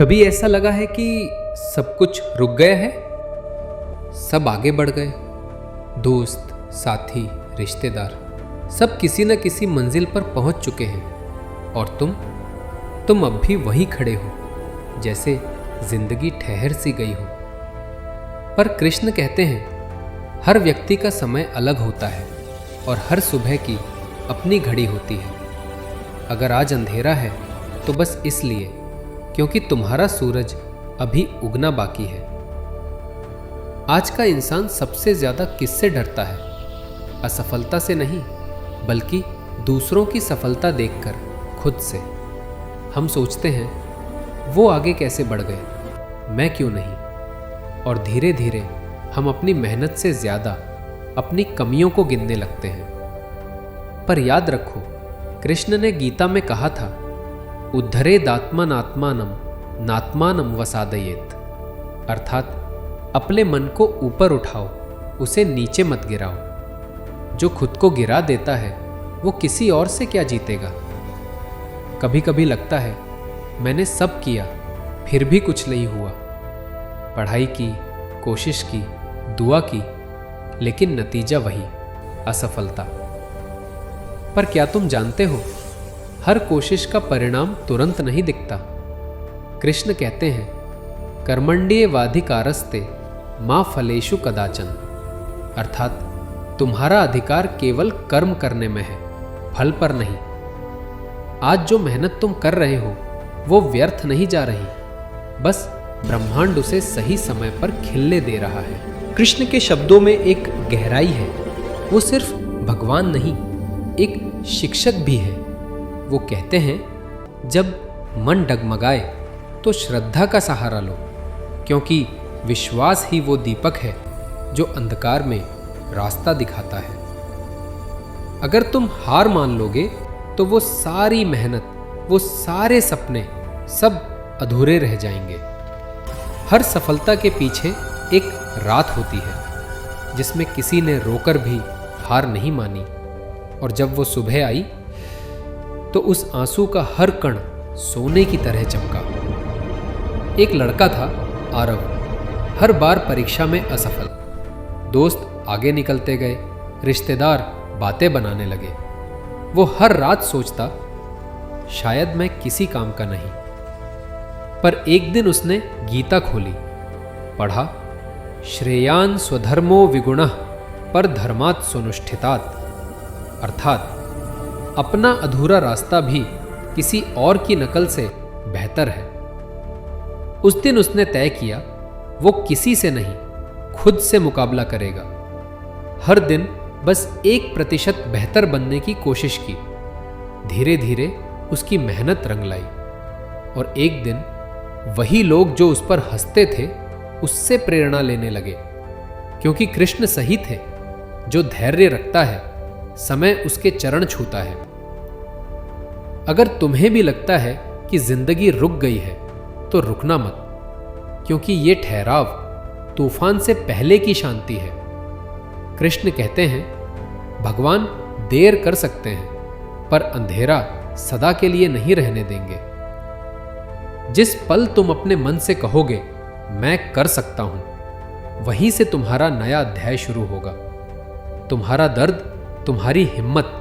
कभी ऐसा लगा है कि सब कुछ रुक गया है? सब आगे बढ़ गए, दोस्त, साथी, रिश्तेदार, सब किसी न किसी मंजिल पर पहुंच चुके हैं और तुम अब भी वहीं खड़े हो, जैसे जिंदगी ठहर सी गई हो। पर कृष्ण कहते हैं, हर व्यक्ति का समय अलग होता है और हर सुबह की अपनी घड़ी होती है। अगर आज अंधेरा है तो बस इसलिए क्योंकि तुम्हारा सूरज अभी उगना बाकी है। आज का इंसान सबसे ज्यादा किससे डरता है? असफलता से नहीं, बल्कि दूसरों की सफलता देखकर खुद से। हम सोचते हैं वो आगे कैसे बढ़ गए, मैं क्यों नहीं? और धीरे धीरे हम अपनी मेहनत से ज्यादा अपनी कमियों को गिनने लगते हैं। पर याद रखो, कृष्ण ने गीता में कहा था, उद्धरेदात्मनात्मानम नात्मानम वसादयेत। अर्थात अपने मन को ऊपर उठाओ, उसे नीचे मत गिराओ। जो खुद को गिरा देता है वो किसी और से क्या जीतेगा? कभी कभी लगता है मैंने सब किया फिर भी कुछ नहीं हुआ। पढ़ाई की, कोशिश की, दुआ की, लेकिन नतीजा वही, असफलता। पर क्या तुम जानते हो, हर कोशिश का परिणाम तुरंत नहीं दिखता। कृष्ण कहते हैं, कर्मण्येवाधिकारस्ते मा फलेषु कदाचन। अर्थात तुम्हारा अधिकार केवल कर्म करने में है, फल पर नहीं। आज जो मेहनत तुम कर रहे हो वो व्यर्थ नहीं जा रही, बस ब्रह्मांड उसे सही समय पर खिलने दे रहा है। कृष्ण के शब्दों में एक गहराई है। वो सिर्फ भगवान नहीं, एक शिक्षक भी है। वो कहते हैं, जब मन डगमगाए तो श्रद्धा का सहारा लो, क्योंकि विश्वास ही वो दीपक है जो अंधकार में रास्ता दिखाता है। अगर तुम हार मान लोगे तो वो सारी मेहनत, वो सारे सपने सब अधूरे रह जाएंगे। हर सफलता के पीछे एक रात होती है जिसमें किसी ने रोकर भी हार नहीं मानी, और जब वो सुबह आई तो उस आंसू का हर कण सोने की तरह चमका। एक लड़का था, आरव, हर बार परीक्षा में असफल। दोस्त आगे निकलते गए, रिश्तेदार बातें बनाने लगे। वो हर रात सोचता, शायद मैं किसी काम का नहीं। पर एक दिन उसने गीता खोली, पढ़ा, श्रेयान स्वधर्मो विगुणः पर धर्मात् सुनुष्ठितात्। अर्थात अपना अधूरा रास्ता भी किसी और की नकल से बेहतर है। उस दिन उसने तय किया, वो किसी से नहीं, खुद से मुकाबला करेगा। हर दिन बस 1% बेहतर बनने की कोशिश की। धीरे धीरे उसकी मेहनत रंग लाई, और एक दिन वही लोग जो उस पर हंसते थे उससे प्रेरणा लेने लगे, क्योंकि कृष्ण सही थे। जो धैर्य रखता है, समय उसके चरण छूता है। अगर तुम्हें भी लगता है कि जिंदगी रुक गई है तो रुकना मत, क्योंकि ये ठहराव तूफान से पहले की शांति है। कृष्ण कहते हैं, भगवान देर कर सकते हैं पर अंधेरा सदा के लिए नहीं रहने देंगे। जिस पल तुम अपने मन से कहोगे मैं कर सकता हूं, वहीं से तुम्हारा नया अध्याय शुरू होगा। तुम्हारा दर्द, तुम्हारी हिम्मत